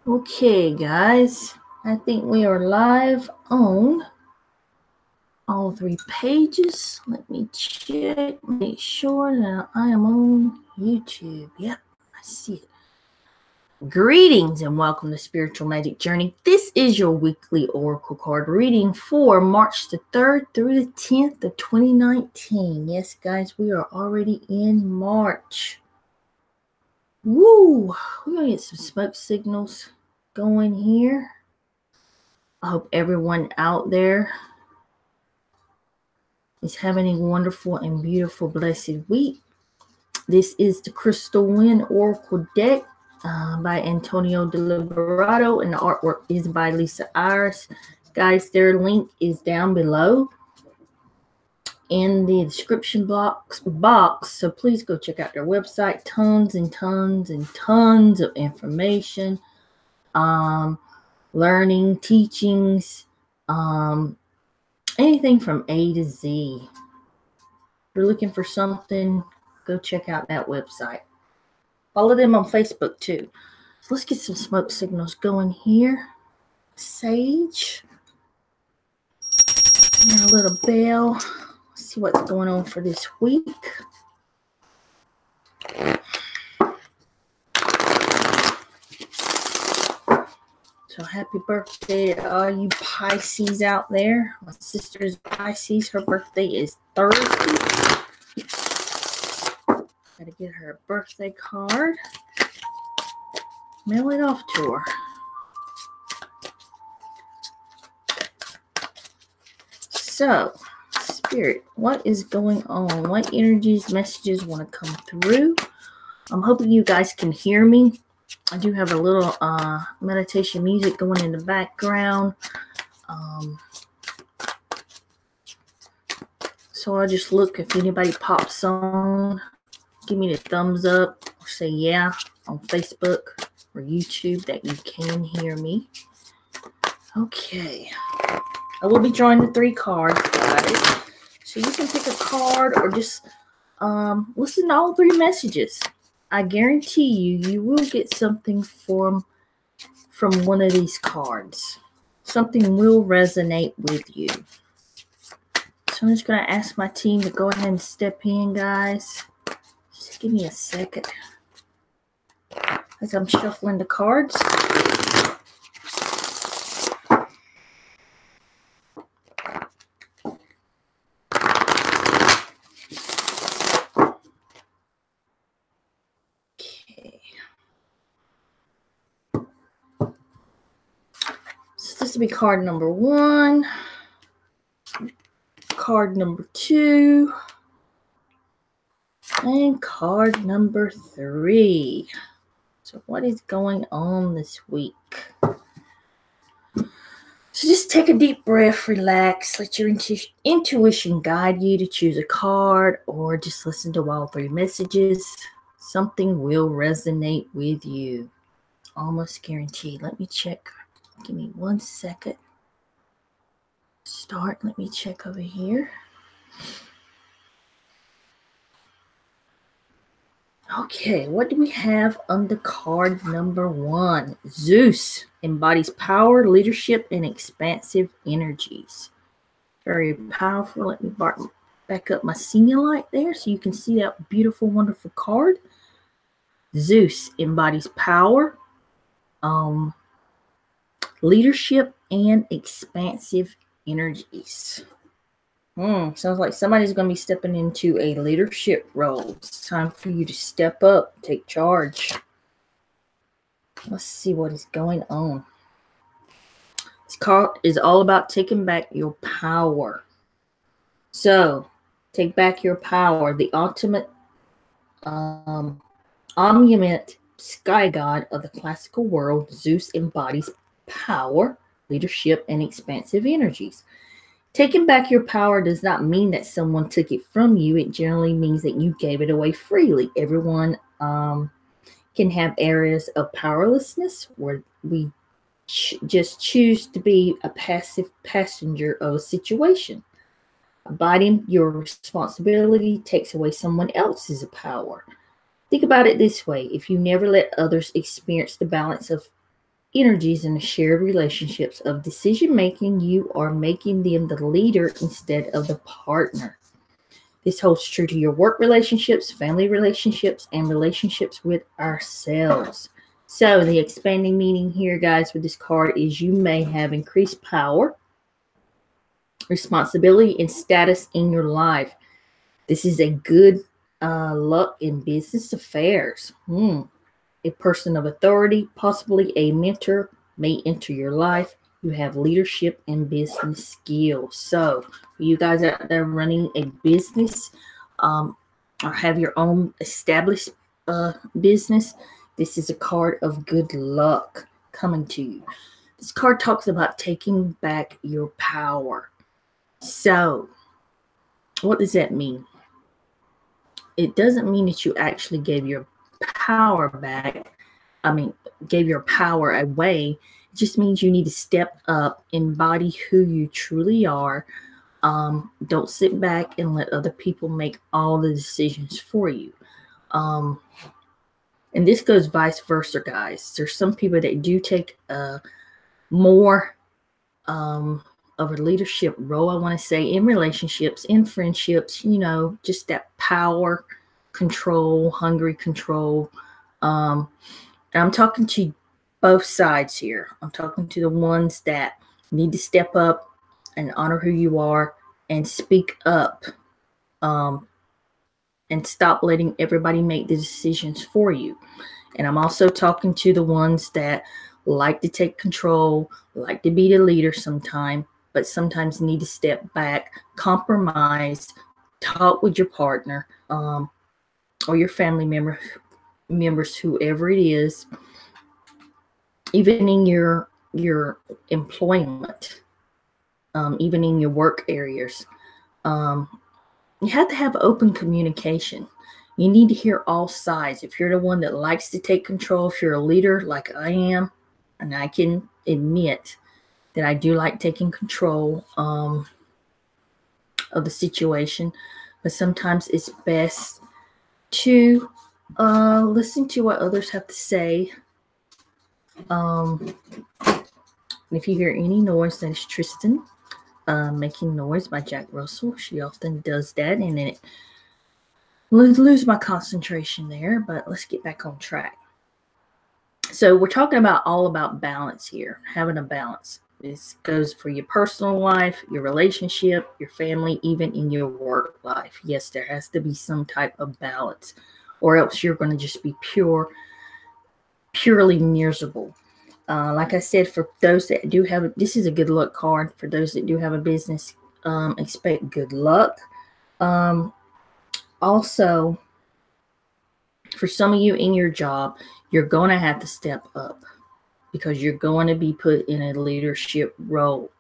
Okay, guys, I think we are live on all 3 pages. Let me check, make sure that I am on YouTube. Yep, I see it. Greetings and welcome to Spiritual Magic Journey. This is your weekly Oracle card reading for March the 3rd through the 10th of 2019. Yes, guys, we are already in March. Woo! We're going to get some smoke signals going here. I hope everyone out there is having a wonderful and beautiful, blessed week. This is the Crystal Wind Oracle deck by Antonio de Liberato, and the artwork is by Lisa Iris. Guys, their link is down below in the description box, so please go check out their website. Tons and tons and tons of information, learning, teachings, anything from A to Z. If you're looking for something, go check out that website. Follow them on Facebook too. So let's get some smoke signals going here. Sage. And a little bell. Let's see what's going on for this week. So happy birthday to all you Pisces out there. My sister's Pisces. Her birthday is Thursday. Gotta get her a birthday card. Mail it off to her. So, Spirit, what is going on? What energies, messages want to come through? I'm hoping you guys can hear me. I do have a little meditation music going in the background. So I'll just look if anybody pops on. Give me the thumbs up or say yeah on Facebook or YouTube that you can hear me. Okay. I will be drawing the 3 cards, guys. So you can pick a card or just listen to all 3 messages. I guarantee you will get something from one of these cards. Something will resonate with you. So I'm just going to ask my team to go ahead and step in, guys. Just give me a second as I'm shuffling the cards. This will be card number 1, card number 2, and card number 3. So what is going on this week? So just take a deep breath, relax, let your intuition guide you to choose a card or just listen to all 3 messages. Something will resonate with you. Almost guaranteed. Let me check. Give me 1 second. Let me check over here. Okay, what do we have under card number 1? Zeus embodies power, leadership, and expansive energies. Very powerful. Let me back up my senior light there so you can see that beautiful, wonderful card. Zeus embodies power, leadership, and expansive energies. Sounds like somebody's going to be stepping into a leadership role. It's time for you to step up, take charge. Let's see what is going on. This card is all about taking back your power. So, take back your power. The ultimate omniscient sky god of the classical world, Zeus embodies power, leadership, and expansive energies. Taking back your power does not mean that someone took it from you. It generally means that you gave it away freely. Everyone can have areas of powerlessness where we just choose to be a passive passenger of a situation. Abiding your responsibility takes away someone else's power. Think about it this way. If you never let others experience the balance of energies in the shared relationships of decision making. You are making them the leader instead of the partner. This holds true to your work relationships, family relationships, and relationships with ourselves. So the expanding meaning here, guys, with this card is you may have increased power, responsibility, and status in your life. This is a good luck in business affairs. A person of authority, possibly a mentor, may enter your life. You have leadership and business skills. So, you guys out there running a business or have your own established business, this is a card of good luck coming to you. This card talks about taking back your power. So, what does that mean? It doesn't mean that you actually gave your power back. Gave your power away. It just means you need to step up, embody who you truly are. Don't sit back and let other people make all the decisions for you. And this goes vice versa, guys. There's some people that do take more of a leadership role, I want to say, in relationships, in friendships, just that power, control, hungry control. And I'm talking to both sides here. I'm talking to the ones that need to step up and honor who you are and speak up, and stop letting everybody make the decisions for you. And I'm also talking to the ones that like to take control, like to be the leader sometime, but sometimes need to step back, compromise, talk with your partner, or your family members, whoever it is, even in your employment, even in your work areas. You have to have open communication. You need to hear all sides. If you're the one that likes to take control, if you're a leader like I am, and I can admit that I do like taking control of the situation, but sometimes it's best to listen to what others have to say. If you hear any noise, that is Tristan making noise by Jack Russell. She often does that, and it lose my concentration there, but let's get back on track. So we're talking all about balance here, having a balance. This goes for your personal life, your relationship, your family, even in your work life. Yes, there has to be some type of balance, or else you're going to just be purely miserable. Like I said, for those that do have this is a good luck card. For those that do have a business, expect good luck. Also, for some of you in your job, you're going to have to step up because you're going to be put in a leadership role.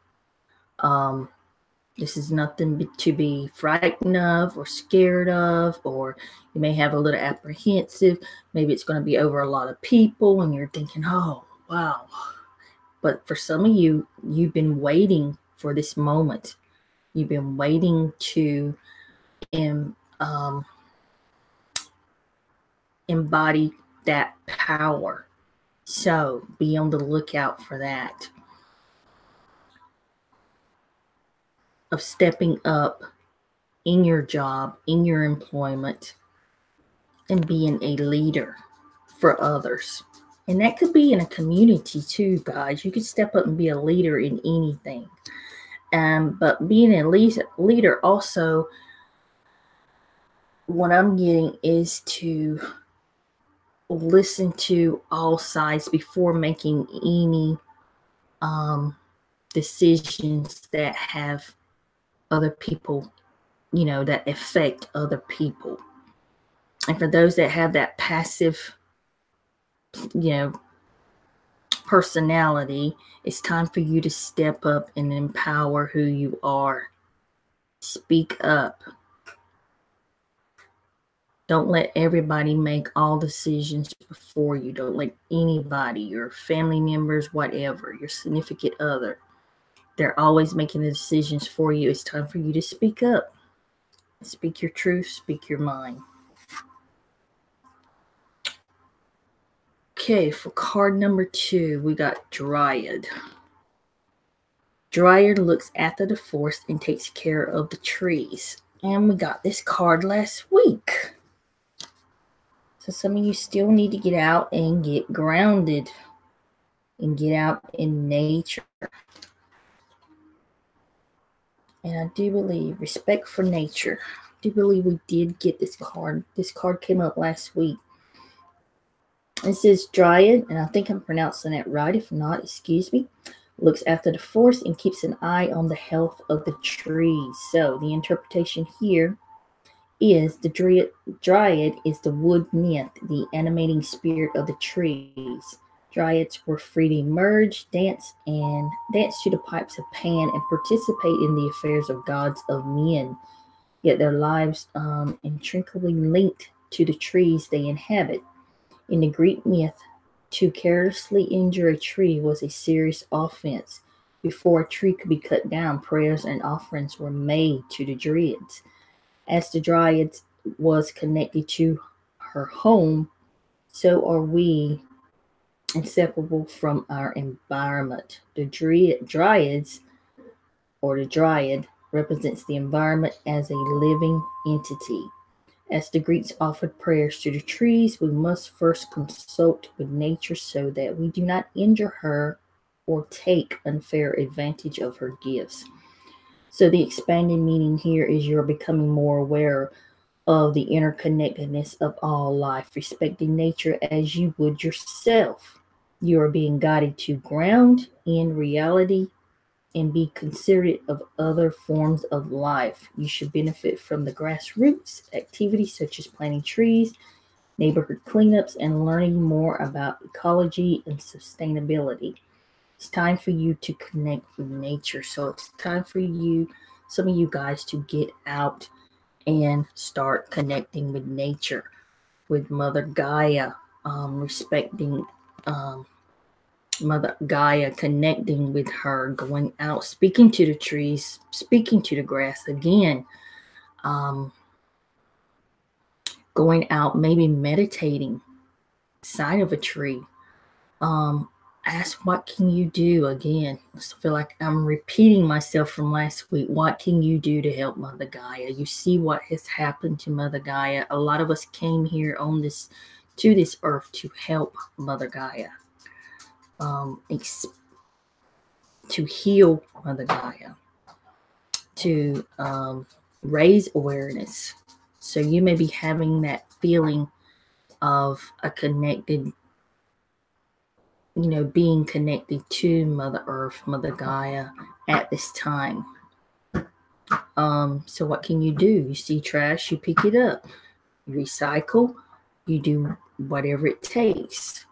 This is nothing to be frightened of or scared of, or you may have a little apprehensive. Maybe it's going to be over a lot of people and you're thinking, oh, wow. But for some of you, you've been waiting for this moment. You've been waiting to embody that power. So be on the lookout for that. Of stepping up in your job, in your employment, and being a leader for others. And that could be in a community too, guys. You could step up and be a leader in anything. But being a leader also, what I'm getting is to listen to all sides before making any decisions that have other people, that affect other people. And for those that have that passive, personality, it's time for you to step up and empower who you are. Speak up. Don't let everybody make all decisions before you. Don't let anybody, your family members, whatever, your significant other, they're always making the decisions for you. It's time for you to speak up. Speak your truth. Speak your mind. Okay, for card number 2, we got Dryad. Dryad looks after the forest and takes care of the trees. And we got this card last week. So some of you still need to get out and get grounded and get out in nature. And I do believe respect for nature. I do believe we did get this card. This card came up last week. It says Dryad, and I think I'm pronouncing that right. If not, excuse me. Looks after the forest and keeps an eye on the health of the trees. So the interpretation here is the Dryad is the wood nymph, the animating spirit of the trees. Dryads were free to emerge, dance to the pipes of Pan, and participate in the affairs of gods of men. Yet their lives intrinsically linked to the trees they inhabit. In the Greek myth, to carelessly injure a tree was a serious offense. Before a tree could be cut down, prayers and offerings were made to the Dryads. As the Dryads was connected to her home, so are we inseparable from our environment. The Dryads, or the Dryad, represents the environment as a living entity. As the Greeks offered prayers to the trees, we must first consult with nature so that we do not injure her or take unfair advantage of her gifts. So the expanded meaning here is you're becoming more aware of the interconnectedness of all life, respecting nature as you would yourself. You are being guided to ground in reality and be considerate of other forms of life. You should benefit from the grassroots activities such as planting trees, neighborhood cleanups, and learning more about ecology and sustainability. It's time for you to connect with nature. So it's time for you, some of you guys, to get out and start connecting with nature, with Mother Gaia, respecting Mother Gaia, connecting with her, going out, speaking to the trees, speaking to the grass again, going out, maybe meditating side of a tree. Ask, what can you do? Again, I feel like I'm repeating myself from last week. What can you do to help Mother Gaia? You see what has happened to Mother Gaia. A lot of us came here to this earth to help Mother Gaia, to heal Mother Gaia, to raise awareness. So you may be having that feeling of a connected, being connected to Mother Earth, Mother Gaia at this time. So what can you do? You see trash, you pick it up. You recycle, you do whatever it takes.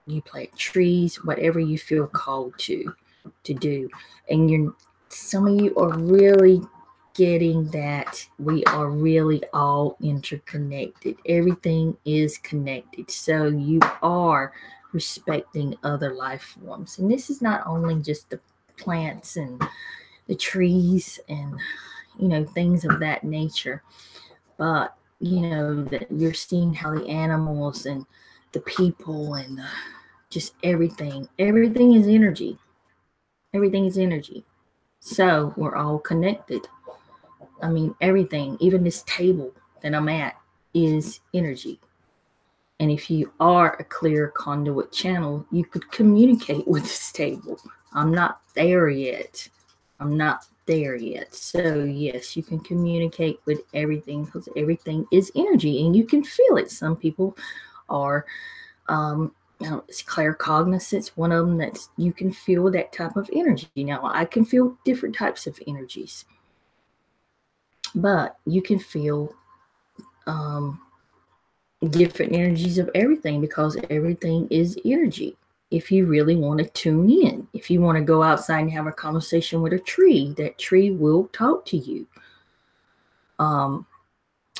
You plant trees, whatever you feel called to do. And some of you are really getting that we are really all interconnected. Everything is connected. So you are respecting other life forms. And this is not only just the plants and the trees and, things of that nature, but, that you're seeing how the animals and the people and just everything is energy. Everything is energy. So we're all connected. I mean, everything, even this table that I'm at, is energy. And if you are a clear conduit channel, you could communicate with this table. I'm not there yet. So yes, you can communicate with everything because everything is energy and you can feel it. Some people are, it's claircognizance. One of them that's you can feel that type of energy. Now I can feel different types of energies, but you can feel different energies of everything because everything is energy. If you really want to tune in, if you want to go outside and have a conversation with a tree, that tree will talk to you.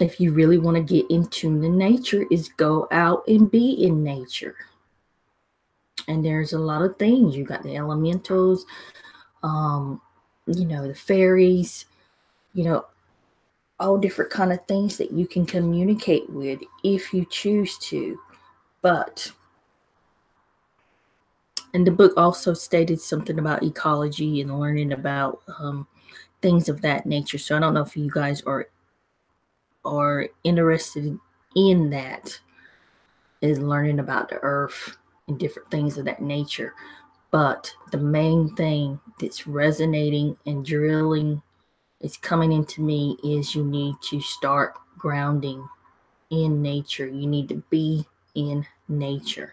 If you really want to get in tune to nature, is go out and be in nature. And there's a lot of things. You got the elementals, the fairies, all different kind of things that you can communicate with if you choose to. But And the book also stated something about ecology and learning about things of that nature. So I don't know if you guys are interested in that, is learning about the earth and different things of that nature. But the main thing that's resonating and drilling is coming into me is you need to start grounding in nature. You need to be in nature.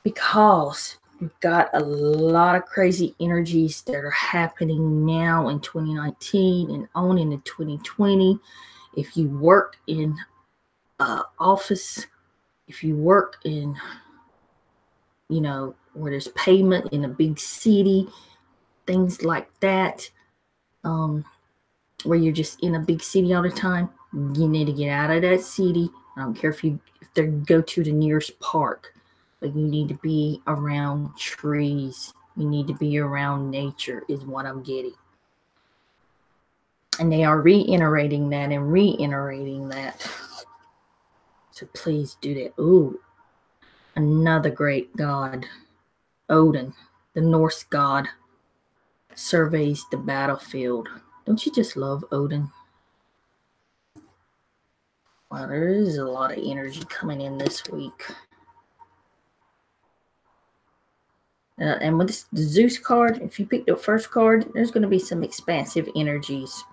Because we've got a lot of crazy energies that are happening now in 2019 and on into 2020. If you work in office, if you work in, where there's payment in a big city, things like that, where you're just in a big city all the time, you need to get out of that city. I don't care if they go to the nearest park, but you need to be around trees. You need to be around nature is what I'm getting. And they are reiterating that and reiterating that. So please do that. Ooh, another great god, Odin, the Norse god, surveys the battlefield. Don't you just love Odin? Wow, there is a lot of energy coming in this week. And with the Zeus card, if you pick the first card, there's going to be some expansive energies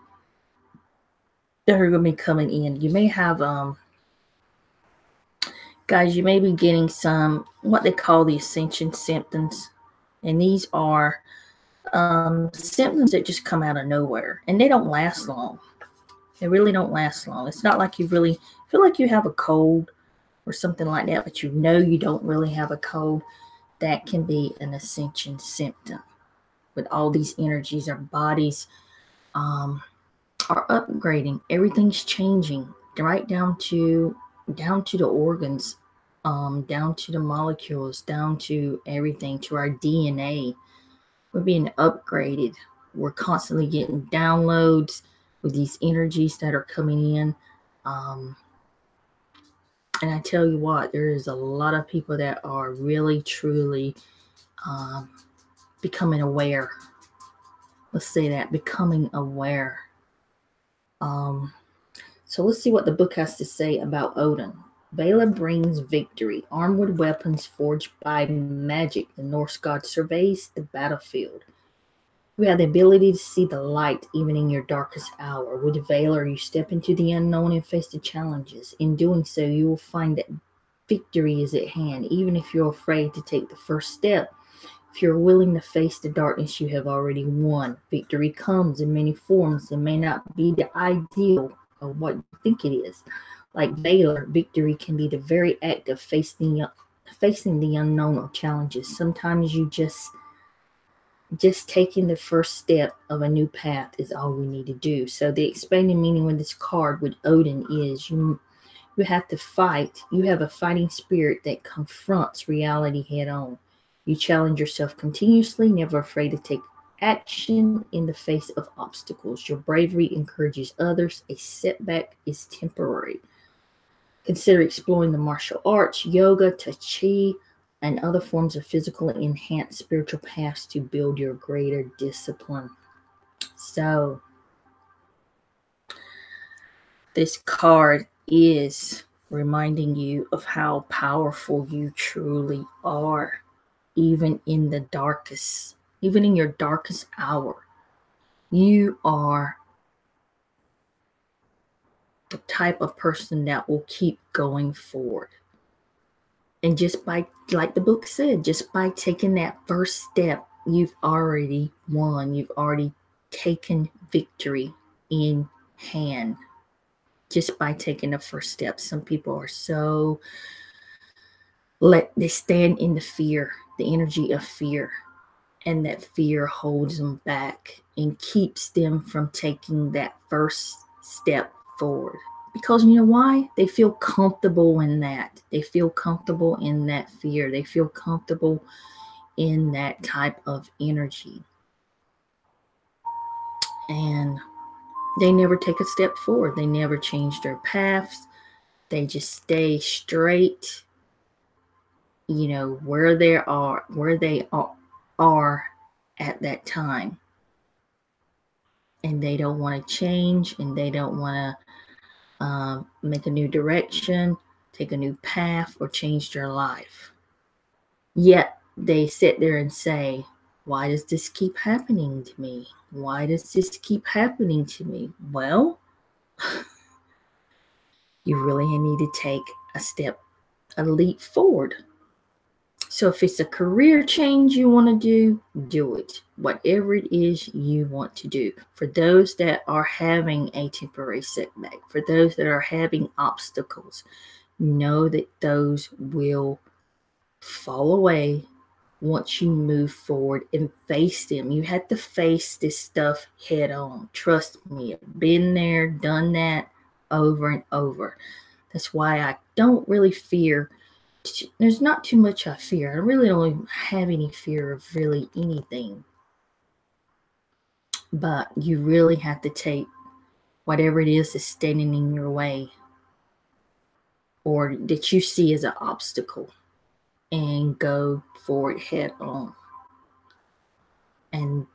that are going to be coming in. You may have, guys, you may be getting some, what they call the ascension symptoms. And these are symptoms that just come out of nowhere. And they don't last long. They really don't last long. It's not like you really feel like you have a cold or something like that, but you know you don't really have a cold. That can be an ascension symptom. With all these energies, our bodies are upgrading. Everything's changing, right down to the organs, down to the molecules, down to everything, to our DNA. We're being upgraded. We're constantly getting downloads with these energies that are coming in. And I tell you what, there is a lot of people that are really, truly becoming aware. Let's say that, becoming aware. So let's see what the book has to say about Odin. Valor brings victory. Armed with weapons forged by magic, the Norse god surveys the battlefield. You have the ability to see the light even in your darkest hour. With Valor, you step into the unknown and face the challenges. In doing so, you will find that victory is at hand, even if you're afraid to take the first step. If you're willing to face the darkness, you have already won. Victory comes in many forms and may not be the ideal of what you think it is. Like Valor, victory can be the very act of facing the unknown or challenges. Sometimes you just taking the first step of a new path is all we need to do. So the expanded meaning with this card with Odin is you have to fight. You have a fighting spirit that confronts reality head on. You challenge yourself continuously, never afraid to take action in the face of obstacles. Your bravery encourages others. A setback is temporary. Consider exploring the martial arts, yoga, tai chi, and other forms of physical and enhanced spiritual paths to build your greater discipline. So, this card is reminding you of how powerful you truly are, even in your darkest hour. You are the type of person that will keep going forward. And just by, like the book said, just by taking that first step, you've already won. You've already taken victory in hand. Just by taking the first step. Some people are so, they stand in the fear, the energy of fear. And that fear holds them back and keeps them from taking that first step forward. Because you know why? They feel comfortable in that. They feel comfortable in that fear. They feel comfortable in that type of energy. And they never take a step forward. They never change their paths. They just stay straight where they are at that time. And they don't want to change, and they don't want to make a new direction, take a new path, or change their life. Yet they sit there and say, why does this keep happening to me? Why does this keep happening to me? Well, you really need to take a leap forward. So if it's a career change you want to do it. Whatever it is you want to do. For those that are having a temporary setback, for those that are having obstacles, know that those will fall away once you move forward and face them. You have to face this stuff head on. Trust me, I've been there, done that over and over. That's why I don't really fear. There's not too much I fear. I really don't have any fear of really anything. But you really have to take whatever it is that's standing in your way or that you see as an obstacle and go for it head on. And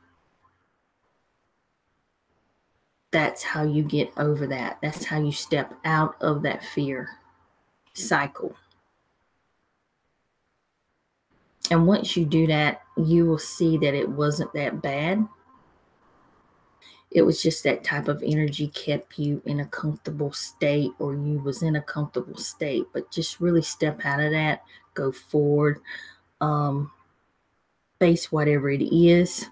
that's how you get over that. That's how you step out of that fear cycle. And once you do that, you will see that it wasn't that bad. It was just that type of energy kept you in a comfortable state, or you was in a comfortable state. But just really step out of that, go forward, face whatever it is.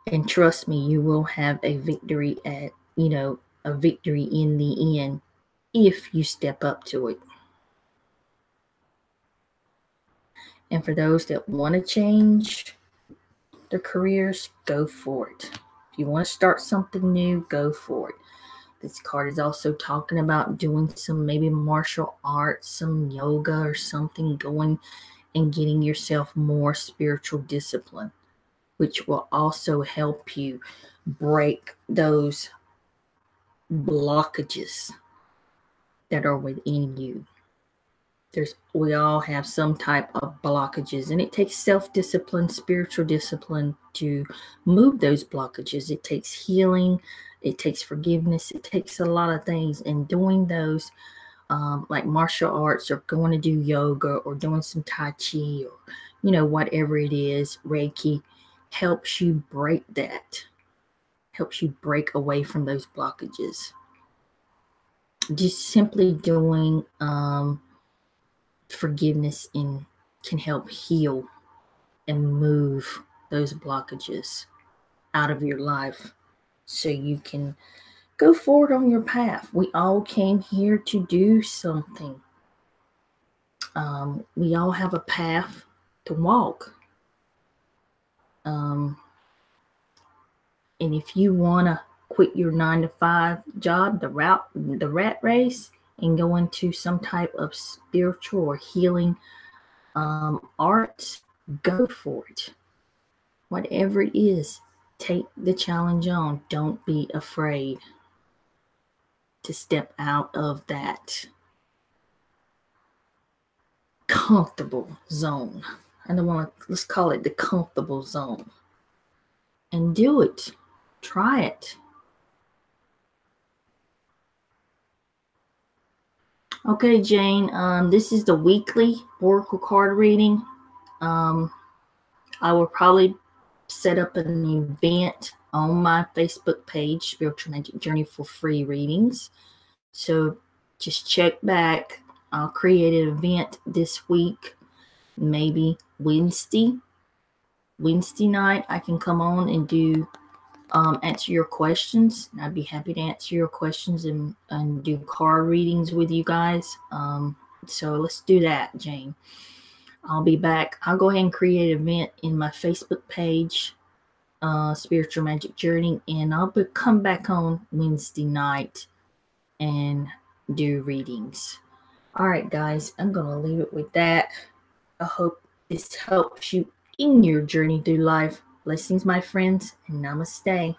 And trust me, you will have a victory a victory in the end if you step up to it. And for those that want to change their careers, go for it. If you want to start something new, go for it. This card is also talking about doing some maybe martial arts, some yoga or something, going and getting yourself more spiritual discipline, which will also help you break those blockages that are within you. We all have some type of blockages, and it takes self-discipline, spiritual discipline to move those blockages. It takes healing, it takes forgiveness, it takes a lot of things. And doing those like martial arts, or going to do yoga, or doing some Tai Chi, or whatever it is, Reiki, helps you break that, helps you break away from those blockages. Just simply doing forgiveness can help heal and move those blockages out of your life so you can go forward on your path. We all came here to do something. We all have a path to walk. And if you want to quit your 9-to-5 job, the rat race, and go into some type of spiritual or healing arts, go for it. Whatever it is, take the challenge on. Don't be afraid to step out of that comfortable zone. Let's call it the comfortable zone. And do it. Try it. Okay, Jane, this is the weekly oracle card reading. I will probably set up an event on my Facebook page, Spiritual Magic Journey, for free readings. So just check back. I'll create an event this week, maybe Wednesday night. I can come on and do answer your questions. I'd be happy to answer your questions and do card readings with you guys. So let's do that, Jane. I'll be back. I'll go ahead and create an event in my Facebook page, Spiritual Magic Journey, and I'll come back on Wednesday night and do readings. All right, guys, I'm going to leave it with that. I hope this helps you in your journey through life. Blessings, my friends, and namaste.